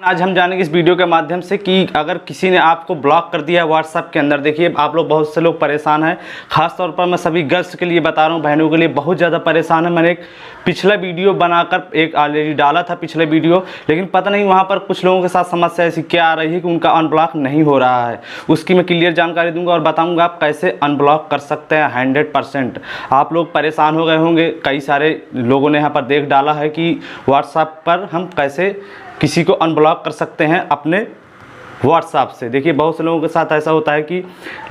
आज हम जानेंगे इस वीडियो के माध्यम से कि अगर किसी ने आपको ब्लॉक कर दिया है व्हाट्सएप के अंदर। देखिए आप लोग बहुत से लोग परेशान हैं, खास तौर पर मैं सभी गर्ल्स के लिए बता रहा हूँ, बहनों के लिए बहुत ज़्यादा परेशान है। मैंने एक पिछला वीडियो बनाकर एक ऑलरेडी डाला था पिछले वीडियो, लेकिन पता नहीं वहाँ पर कुछ लोगों के साथ समस्या ऐसी क्या आ रही है कि उनका अनब्लॉक नहीं हो रहा है। उसकी मैं क्लियर जानकारी दूंगा और बताऊँगा आप कैसे अनब्लॉक कर सकते हैं 100%। आप लोग परेशान हो गए होंगे, कई सारे लोगों ने यहाँ पर देख डाला है कि व्हाट्सएप पर हम कैसे किसी को अनब्लॉक कर सकते हैं अपने व्हाट्सएप से। देखिए बहुत से लोगों के साथ ऐसा होता है कि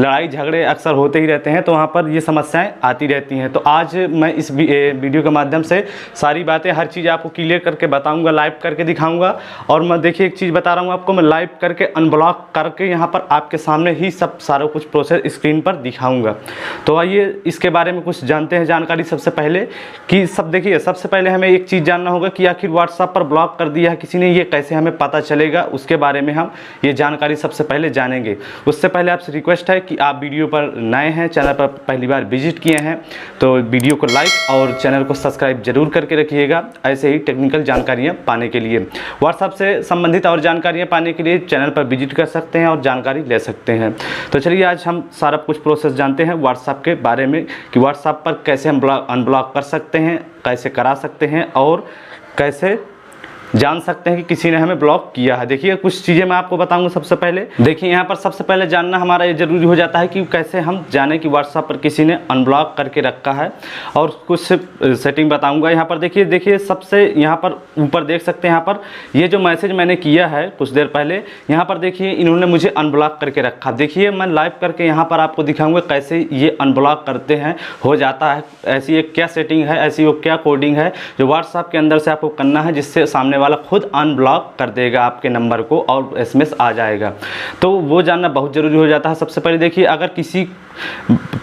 लड़ाई झगड़े अक्सर होते ही रहते हैं, तो वहाँ पर ये समस्याएं आती रहती हैं। तो आज मैं इस वीडियो के माध्यम से सारी बातें, हर चीज़ आपको क्लियर करके बताऊंगा, लाइव करके दिखाऊंगा। और मैं देखिए एक चीज़ बता रहा हूँ आपको, मैं लाइव करके अनब्लॉक करके यहाँ पर आपके सामने ही सब सारा कुछ प्रोसेस स्क्रीन पर दिखाऊँगा। तो आइए इसके बारे में कुछ जानते हैं जानकारी। सबसे पहले कि देखिए सबसे पहले हमें एक चीज़ जानना होगा कि आखिर व्हाट्सएप पर ब्लॉक कर दिया है किसी ने, ये कैसे हमें पता चलेगा, उसके बारे में हम ये जानकारी सबसे पहले जानेंगे। उससे पहले आपसे रिक्वेस्ट है कि आप वीडियो पर नए हैं, चैनल पर पहली बार विजिट किए हैं तो वीडियो को लाइक और चैनल को सब्सक्राइब जरूर करके रखिएगा, ऐसे ही टेक्निकल जानकारियां पाने के लिए। व्हाट्सएप से संबंधित और जानकारियां पाने के लिए चैनल पर विजिट कर सकते हैं और जानकारी ले सकते हैं। तो चलिए आज हम सारा कुछ प्रोसेस जानते हैं व्हाट्सएप के बारे में कि व्हाट्सएप पर कैसे हम अनब्लॉक कर सकते हैं, कैसे करा सकते हैं और कैसे जान सकते हैं कि किसी ने हमें ब्लॉक किया है। देखिए कुछ चीज़ें मैं आपको बताऊंगा। सबसे पहले देखिए यहाँ पर सबसे पहले जानना हमारा ये ज़रूरी हो जाता है कि कैसे हम जानें कि व्हाट्सएप पर किसी ने अनब्लॉक करके रखा है, और कुछ सेटिंग बताऊंगा। यहाँ पर देखिए सबसे यहाँ पर ऊपर देख सकते हैं, यहाँ पर ये जो मैसेज मैंने किया है कुछ देर पहले, यहाँ पर देखिए इन्होंने मुझे अनब्लॉक करके रखा। देखिए मैं लाइव करके यहाँ पर आपको दिखाऊँगा कैसे ये अनब्लॉक करते हैं, हो जाता है। ऐसी एक क्या सेटिंग है, ऐसी वो क्या कोडिंग है जो व्हाट्सएप के अंदर से आपको करना है, जिससे सामने वाला खुद अनब्लॉक कर देगा आपके नंबर को और एसएमएस आ जाएगा। तो वो जानना बहुत ज़रूरी हो जाता है। सबसे पहले देखिए अगर किसी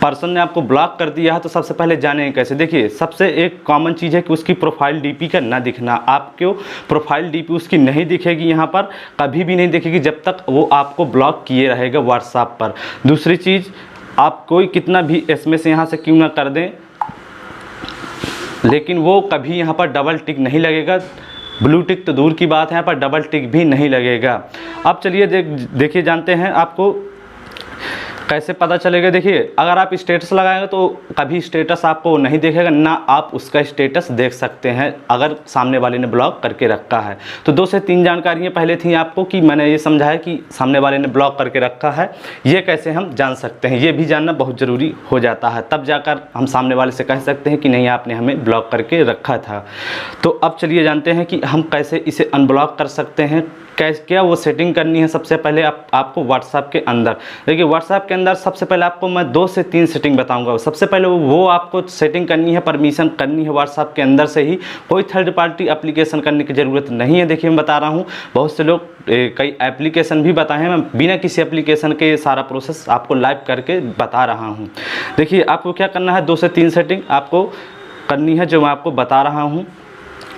पर्सन ने आपको ब्लॉक कर दिया है तो सबसे पहले जानें कैसे। देखिए सबसे एक कॉमन चीज़ है कि उसकी प्रोफाइल डीपी का ना दिखना। आपको प्रोफाइल डीपी उसकी नहीं दिखेगी, यहाँ पर कभी भी नहीं दिखेगी जब तक वो आपको ब्लॉक किए रहेगा व्हाट्सएप पर। दूसरी चीज़, आप कोई कितना भी एसएमएस यहाँ से क्यों ना कर दें, लेकिन वो कभी यहाँ पर डबल टिक नहीं लगेगा। ब्लू टिक तो दूर की बात है, यहाँ पर डबल टिक भी नहीं लगेगा। अब चलिए देखिए जानते हैं आपको कैसे पता चलेगा। देखिए अगर आप स्टेटस लगाएंगे तो कभी स्टेटस आपको नहीं दिखेगा, ना आप उसका स्टेटस देख सकते हैं अगर सामने वाले ने ब्लॉक करके रखा है। तो 2 से 3 जानकारियाँ पहले थी आपको कि मैंने ये समझाया कि सामने वाले ने ब्लॉक करके रखा है, ये कैसे हम जान सकते हैं, ये भी जानना बहुत ज़रूरी हो जाता है। तब जाकर हम सामने वाले से कह सकते हैं कि नहीं आपने हमें ब्लॉक करके रखा था। तो अब चलिए जानते हैं कि हम कैसे इसे अनब्लॉक कर सकते हैं, क्या वो सेटिंग करनी है। सबसे पहले आपको व्हाट्सएप के अंदर देखिए, व्हाट्सएप के अंदर सबसे पहले आपको मैं 2 से 3 सेटिंग बताऊंगा। सबसे पहले वो आपको सेटिंग करनी है, परमिशन करनी है व्हाट्सएप के अंदर से ही, कोई थर्ड पार्टी एप्लीकेशन करने की ज़रूरत नहीं है। देखिए मैं बता रहा हूँ, बहुत से लोग कई एप्लीकेशन भी बताए हैं, मैं बिना किसी एप्लीकेशन के सारा प्रोसेस आपको लाइव करके बता रहा हूँ। देखिए आपको क्या करना है, 2 से 3 सेटिंग आपको करनी है जो मैं आपको बता रहा हूँ।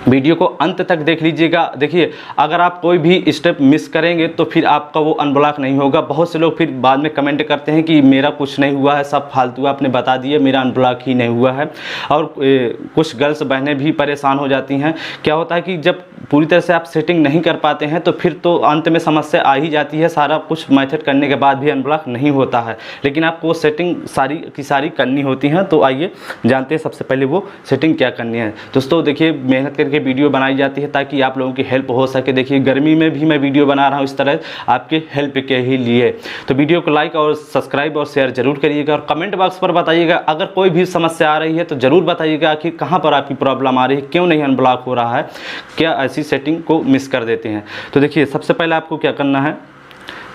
वीडियो को अंत तक देख लीजिएगा। देखिए अगर आप कोई भी स्टेप मिस करेंगे तो फिर आपका वो अनब्लॉक नहीं होगा। बहुत से लोग फिर बाद में कमेंट करते हैं कि मेरा कुछ नहीं हुआ है, सब फालतू आपने बता दिया, मेरा अनब्लॉक ही नहीं हुआ है। और कुछ गर्ल्स बहनें भी परेशान हो जाती हैं। क्या होता है कि जब पूरी तरह से आप सेटिंग नहीं कर पाते हैं तो फिर तो अंत में समस्या आ ही जाती है। सारा कुछ मेथड करने के बाद भी अनब्लॉक नहीं होता है, लेकिन आपको वो सेटिंग सारी की सारी करनी होती हैं। तो आइए जानते हैं सबसे पहले वो सेटिंग क्या करनी है। दोस्तों देखिए मेहनत करके वीडियो बनाई जाती है ताकि आप लोगों की हेल्प हो सके। देखिए गर्मी में भी मैं वीडियो बना रहा हूँ इस तरह आपके हेल्प के ही लिए। तो वीडियो को लाइक और सब्सक्राइब और शेयर जरूर करिएगा, और कमेंट बॉक्स पर बताइएगा अगर कोई भी समस्या आ रही है तो ज़रूर बताइएगा आखिर कहाँ पर आपकी प्रॉब्लम आ रही है, क्यों नहीं अनब्लॉक हो रहा है, क्या ऐसी सेटिंग को मिस कर देते हैं। तो देखिए सबसे पहले आपको क्या करना है,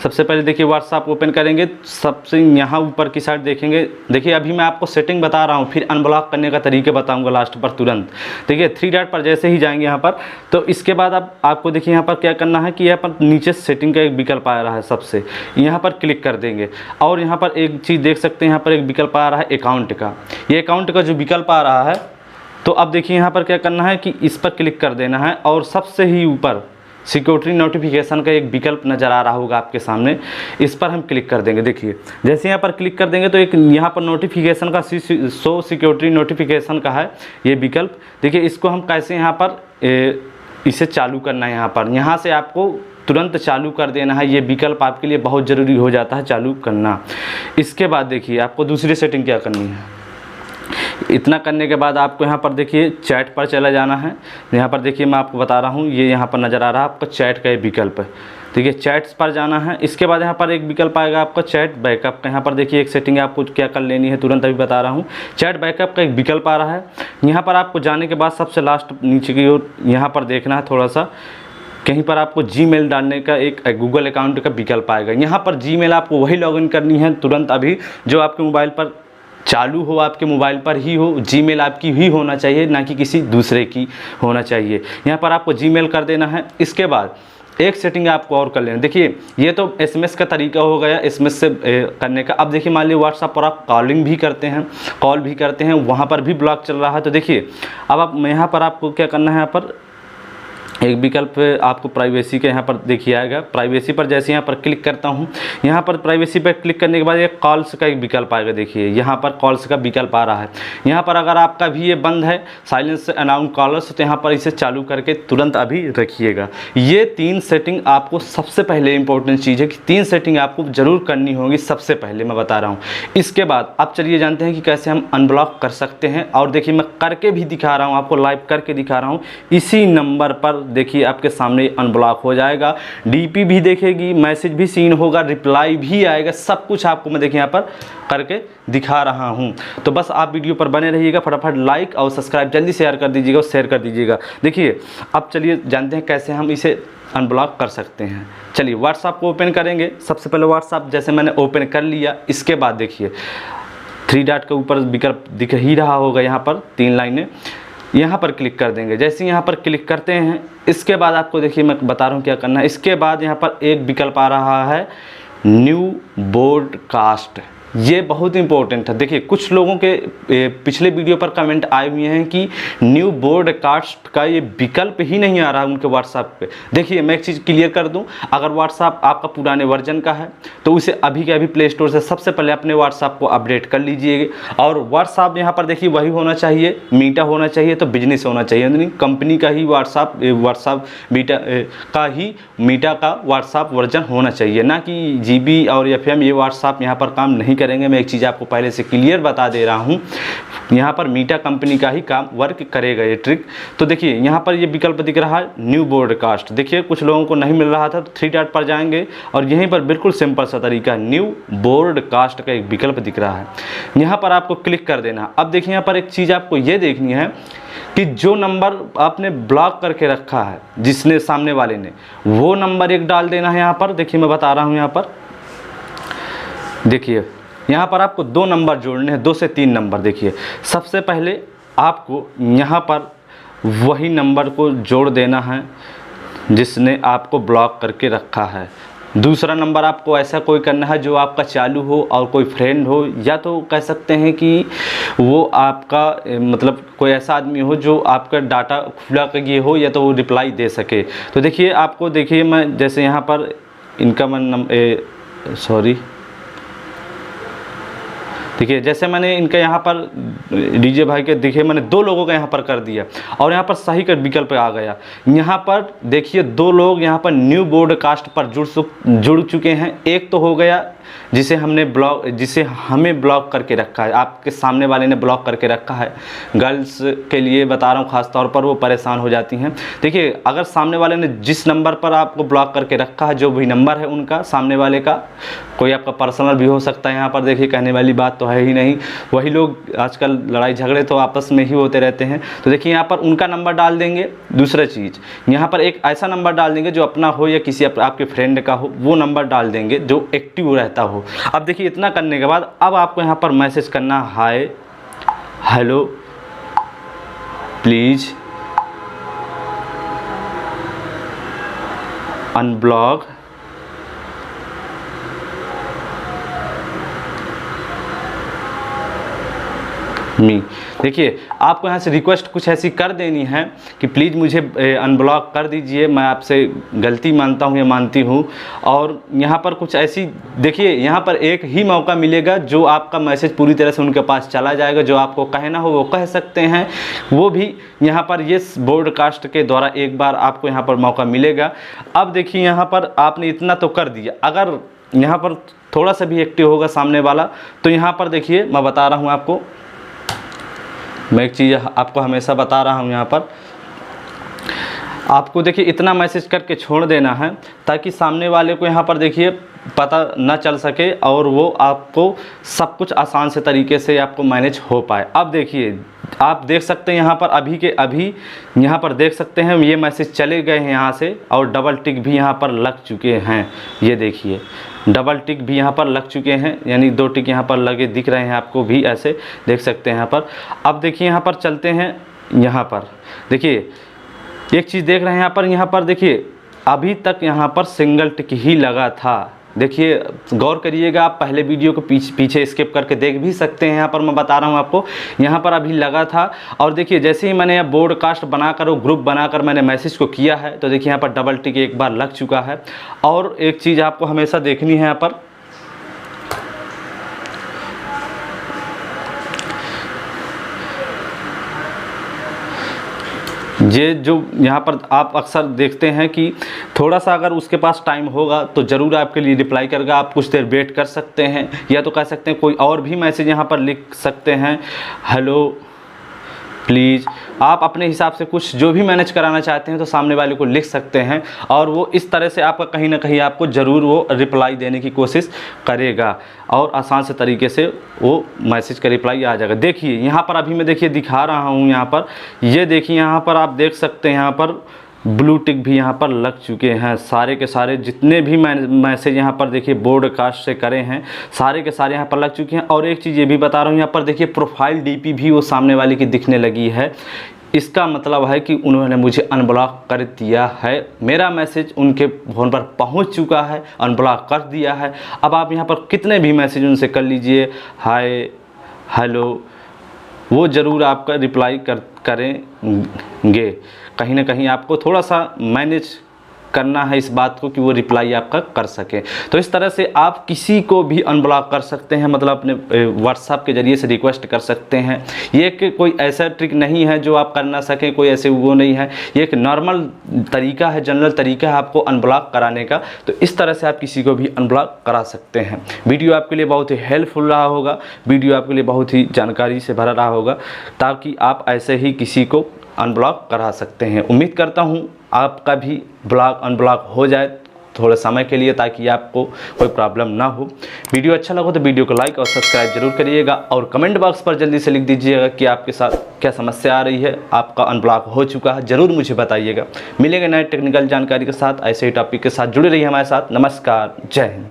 सबसे पहले देखिए व्हाट्सएप ओपन करेंगे, सबसे यहाँ ऊपर की साइड देखेंगे। देखिए अभी मैं आपको सेटिंग बता रहा हूँ, फिर अनब्लॉक करने का तरीके बताऊँगा लास्ट पर तुरंत। देखिए 3 डॉट पर जैसे ही जाएंगे यहाँ पर, तो इसके बाद आपको देखिए यहाँ पर क्या करना है कि यहाँ पर नीचे सेटिंग का एक विकल्प आ रहा है, सबसे यहाँ पर क्लिक कर देंगे। और यहाँ पर एक चीज़ देख सकते हैं, यहाँ पर एक विकल्प आ रहा है अकाउंट का। ये अकाउंट का जो विकल्प आ रहा है, तो अब देखिए यहाँ पर क्या करना है कि इस पर क्लिक कर देना है, और सबसे ही ऊपर सिक्योरिटी नोटिफिकेशन का एक विकल्प नज़र आ रहा होगा आपके सामने, इस पर हम क्लिक कर देंगे। देखिए जैसे यहाँ पर क्लिक कर देंगे तो एक यहाँ पर नोटिफिकेशन का शो सिक्योरिटी नोटिफिकेशन का है ये विकल्प। देखिए इसको हम कैसे यहाँ पर इसे चालू करना है। यहाँ से आपको तुरंत चालू कर देना है। ये विकल्प आपके लिए बहुत ज़रूरी हो जाता है चालू करना। इसके बाद देखिए आपको दूसरी सेटिंग क्या करनी है। इतना करने के बाद आपको यहाँ पर देखिए चैट पर चला जाना है। यहाँ पर देखिए मैं आपको बता रहा हूँ, ये यहाँ पर नज़र आ रहा है आपका चैट का ये विकल्प है। ठीक है, चैट्स पर जाना है। इसके बाद यहाँ पर एक विकल्प आएगा आपका चैट बैकअप का। यहाँ पर देखिए एक सेटिंग आपको क्या कर लेनी है, तुरंत अभी बता रहा हूँ। चैट बैकअप का एक विकल्प आ रहा है। यहाँ पर आपको जाने के बाद सबसे लास्ट नीचे की ओर यहाँ पर देखना है थोड़ा सा, कहीं पर आपको जीमेल डालने का एक गूगल अकाउंट का विकल्प आएगा। यहाँ पर जीमेल आपको वही लॉगिन करनी है तुरंत अभी जो आपके मोबाइल पर चालू हो, आपके मोबाइल पर ही हो। जीमेल आपकी ही होना चाहिए, ना कि किसी दूसरे की होना चाहिए। यहाँ पर आपको जीमेल कर देना है। इसके बाद एक सेटिंग आपको और कर लेना। देखिए ये तो एसएमएस का तरीका हो गया, एसएमएस से करने का। अब देखिए मान लीजिए व्हाट्सएप पर आप कॉलिंग भी करते हैं, कॉल भी करते हैं, वहाँ पर भी ब्लॉक चल रहा है। तो देखिए अब आप यहाँ पर आपको क्या करना है, यहाँ पर एक विकल्प आपको प्राइवेसी का यहाँ पर देखिए आएगा। प्राइवेसी पर जैसे यहाँ पर क्लिक करता हूँ, यहाँ पर प्राइवेसी पर क्लिक करने के बाद एक कॉल्स का एक विकल्प आएगा। देखिए यहाँ पर कॉल्स का विकल्प आ रहा है। यहाँ पर अगर आपका भी ये बंद है साइलेंस अनाउंस कॉलर्स, तो यहाँ पर इसे चालू करके तुरंत अभी रखिएगा। ये 3 सेटिंग आपको सबसे पहले इंपॉर्टेंट चीज़ है कि 3 सेटिंग आपको ज़रूर करनी होगी सबसे पहले, मैं बता रहा हूँ। इसके बाद अब चलिए जानते हैं कि कैसे हम अनब्लॉक कर सकते हैं। और देखिए मैं करके भी दिखा रहा हूँ, आपको लाइव करके दिखा रहा हूँ। इसी नंबर पर देखिए आपके सामने अनब्लॉक हो जाएगा, डीपी भी देखेगी, मैसेज भी सीन होगा, रिप्लाई भी आएगा, सब कुछ आपको मैं देखिए यहाँ पर करके दिखा रहा हूँ। तो बस आप वीडियो पर बने रहिएगा, फटाफट लाइक और सब्सक्राइब जल्दी शेयर कर दीजिएगा और शेयर कर दीजिएगा। देखिए अब चलिए जानते हैं कैसे हम इसे अनब्लॉक कर सकते हैं। चलिए व्हाट्सएप को ओपन करेंगे। सबसे पहले व्हाट्सएप जैसे मैंने ओपन कर लिया, इसके बाद देखिए 3 डॉट के ऊपर विकल्प दिख ही रहा होगा, यहाँ पर 3 लाइनें, यहाँ पर क्लिक कर देंगे। जैसे यहाँ पर क्लिक करते हैं, इसके बाद आपको देखिए मैं बता रहा हूँ क्या करना है। इसके बाद यहाँ पर एक विकल्प आ रहा है न्यू ब्रॉडकास्ट। ये बहुत इंपॉर्टेंट है। देखिए कुछ लोगों के पिछले वीडियो पर कमेंट आए हुए हैं कि न्यू ब्रॉडकास्ट का ये विकल्प ही नहीं आ रहा है उनके व्हाट्सएप पे। देखिए मैं एक चीज़ क्लियर कर दूं, अगर व्हाट्सएप आपका पुराने वर्जन का है तो उसे अभी के अभी प्ले स्टोर से सबसे पहले अपने व्हाट्सएप को अपडेट कर लीजिएगा। और व्हाट्सएप यहाँ पर देखिए वही होना चाहिए, मीटा होना चाहिए, तो बिजनेस होना चाहिए, यानी कंपनी का ही व्हाट्सएप मीटा का ही मीटा का व्हाट्सएप वर्जन होना चाहिए, ना कि जीबी और एफएम ये व्हाट्सएप यहाँ पर काम नहीं करेंगे। मैं एक चीज़ आपको पहले से क्लियर बता दे रहा हूँ, यहाँ पर मीटा कंपनी का ही काम वर्क करेगा ये ट्रिक। तो देखिए यहाँ पर ये विकल्प दिख रहा है न्यू ब्रॉडकास्ट। देखिए कुछ लोगों को नहीं मिल रहा था तो 3 डॉट पर जाएंगे और यहीं पर बिल्कुल सिंपल सा तरीका न्यू ब्रॉडकास्ट का एक विकल्प दिख रहा है, यहाँ पर आपको क्लिक कर देना। अब देखिए यहाँ पर एक चीज़ आपको ये देखनी है कि जो नंबर आपने ब्लॉक करके रखा है जिसने सामने वाले ने, वो नंबर एक डाल देना है यहाँ पर। देखिए मैं बता रहा हूँ, यहाँ पर देखिए यहाँ पर आपको 2 नंबर जोड़ने हैं, 2 से 3 नंबर। देखिए सबसे पहले आपको यहाँ पर वही नंबर को जोड़ देना है जिसने आपको ब्लॉक करके रखा है। दूसरा नंबर आपको ऐसा कोई करना है जो आपका चालू हो और कोई फ्रेंड हो, या तो कह सकते हैं कि वो आपका मतलब कोई ऐसा आदमी हो जो आपका डाटा खुला किए हो या तो वो रिप्लाई दे सके। तो देखिए आपको देखिए मैं जैसे यहाँ पर इनका देखिए जैसे मैंने इनका यहाँ पर डीजे भाई के देखिए मैंने 2 लोगों का यहाँ पर कर दिया और यहाँ पर सही का विकल्प आ गया। यहाँ पर देखिए 2 लोग यहाँ पर न्यू ब्रॉडकास्ट पर जुड़ चुके हैं। एक तो हो गया जिसे हमें ब्लॉक करके रखा है, आपके सामने वाले ने ब्लॉक करके रखा है। गर्ल्स के लिए बता रहा हूँ ख़ास तौर पर, वो परेशान हो जाती हैं। देखिए अगर सामने वाले ने जिस नंबर पर आपको ब्लॉक करके रखा है, जो भी नंबर है उनका, सामने वाले का, कोई आपका पर्सनल भी हो सकता है। यहाँ पर देखिए कहने वाली बात तो है ही नहीं, वही लोग आजकल लड़ाई झगड़े तो आपस में ही होते रहते हैं। तो देखिए यहाँ पर उनका नंबर डाल देंगे। दूसरा चीज़ यहाँ पर एक ऐसा नंबर डाल देंगे जो अपना हो या किसी आपके फ्रेंड का हो, वो नंबर डाल देंगे जो एक्टिव रहता हो। अब देखिए इतना करने के बाद अब आपको यहाँ पर मैसेज करना, हाय हेलो प्लीज़ अनब्लॉक मी। देखिए आपको यहाँ से रिक्वेस्ट कुछ ऐसी कर देनी है कि प्लीज़ मुझे अनब्लॉक कर दीजिए, मैं आपसे गलती मानता हूँ या मानती हूँ। और यहाँ पर कुछ ऐसी, देखिए यहाँ पर एक ही मौका मिलेगा जो आपका मैसेज पूरी तरह से उनके पास चला जाएगा, जो आपको कहना हो वो कह सकते हैं, वो भी यहाँ पर ये ब्रॉडकास्ट के द्वारा एक बार आपको यहाँ पर मौका मिलेगा। अब देखिए यहाँ पर आपने इतना तो कर दिया, अगर यहाँ पर थोड़ा सा भी एक्टिव होगा सामने वाला तो यहाँ पर देखिए मैं बता रहा हूँ आपको, मैं एक चीज़ आपको हमेशा बता रहा हूँ, यहाँ पर आपको देखिए इतना मैसेज करके छोड़ देना है ताकि सामने वाले को यहाँ पर देखिए पता न चल सके और वो आपको सब कुछ आसान से तरीके से आपको मैनेज हो पाए। अब देखिए आप देख सकते हैं यहाँ पर अभी के अभी यहाँ पर देख सकते हैं ये मैसेज चले गए हैं यहाँ से, और डबल टिक भी यहाँ पर लग चुके हैं। ये देखिए डबल टिक भी यहाँ पर लग चुके हैं, यानी 2 टिक यहाँ पर लगे दिख रहे हैं आपको भी, ऐसे देख सकते हैं यहाँ पर। अब देखिए यहाँ पर चलते हैं, यहाँ पर देखिए एक चीज़ देख रहे हैं यहाँ पर देखिए अभी तक यहाँ पर सिंगल टिक ही लगा था। देखिए गौर करिएगा, आप पहले वीडियो को पीछे स्किप करके देख भी सकते हैं। यहाँ पर मैं बता रहा हूँ आपको, यहाँ पर अभी लगा था। और देखिए जैसे ही मैंने ब्रॉडकास्ट बनाकर वो ग्रुप बनाकर मैंने मैसेज को किया है तो देखिए यहाँ पर डबल टिक एक बार लग चुका है। और एक चीज़ आपको हमेशा देखनी है यहाँ पर, ये जो यहाँ पर आप अक्सर देखते हैं कि थोड़ा सा अगर उसके पास टाइम होगा तो ज़रूर आपके लिए रिप्लाई करेगा। आप कुछ देर वेट कर सकते हैं, या तो कह सकते हैं कोई और भी मैसेज यहाँ पर लिख सकते हैं, हेलो प्लीज़। आप अपने हिसाब से कुछ जो भी मैनेज कराना चाहते हैं तो सामने वाले को लिख सकते हैं, और वो इस तरह से आपका कहीं ना कहीं आपको ज़रूर वो रिप्लाई देने की कोशिश करेगा और आसान से तरीके से वो मैसेज का रिप्लाई आ जाएगा। देखिए यहाँ पर अभी मैं देखिए दिखा रहा हूँ, यहाँ पर ये देखिए यहाँ पर आप देख सकते हैं यहाँ पर ब्लू टिक भी यहाँ पर लग चुके हैं। सारे के सारे जितने भी मैसेज यहाँ पर देखिए ब्रॉडकास्ट से करे हैं सारे के सारे यहाँ पर लग चुके हैं। और एक चीज़ ये भी बता रहा हूँ, यहाँ पर देखिए प्रोफाइल डीपी भी वो सामने वाले की दिखने लगी है। इसका मतलब है कि उन्होंने मुझे अनब्लॉक कर दिया है, मेरा मैसेज उनके फ़ोन पर पहुंच चुका है, अनब्लॉक कर दिया है। अब आप यहाँ पर कितने भी मैसेज उनसे कर लीजिए, हाय हेलो, वो ज़रूर आपका रिप्लाई करेंगे। कहीं ना कहीं आपको थोड़ा सा मैनेज करना है इस बात को कि वो रिप्लाई आपका कर सके। तो इस तरह से आप किसी को भी अनब्लॉक कर सकते हैं, मतलब अपने व्हाट्सएप के ज़रिए से रिक्वेस्ट कर सकते हैं। ये कि कोई ऐसा ट्रिक नहीं है जो आप कर ना सकें, कोई ऐसे वो नहीं है, ये एक नॉर्मल तरीका है, जनरल तरीका है आपको अनब्लॉक कराने का। तो इस तरह से आप किसी को भी अनब्लॉक करा सकते हैं। वीडियो आपके लिए बहुत ही हेल्पफुल रहा होगा, वीडियो आपके लिए बहुत ही जानकारी से भरा रहा होगा, ताकि आप ऐसे ही किसी को अनब्लॉक करा सकते हैं। उम्मीद करता हूँ आपका भी अनब्लॉक हो जाए थोड़े समय के लिए, ताकि आपको कोई प्रॉब्लम ना हो। वीडियो अच्छा लगा तो वीडियो को लाइक और सब्सक्राइब जरूर करिएगा, और कमेंट बॉक्स पर जल्दी से लिख दीजिएगा कि आपके साथ क्या समस्या आ रही है, आपका अनब्लॉक हो चुका है, ज़रूर मुझे बताइएगा। मिलेंगे नए टेक्निकल जानकारी के साथ, ऐसे ही टॉपिक के साथ जुड़े रहिए हमारे साथ। नमस्कार, जय हिंद।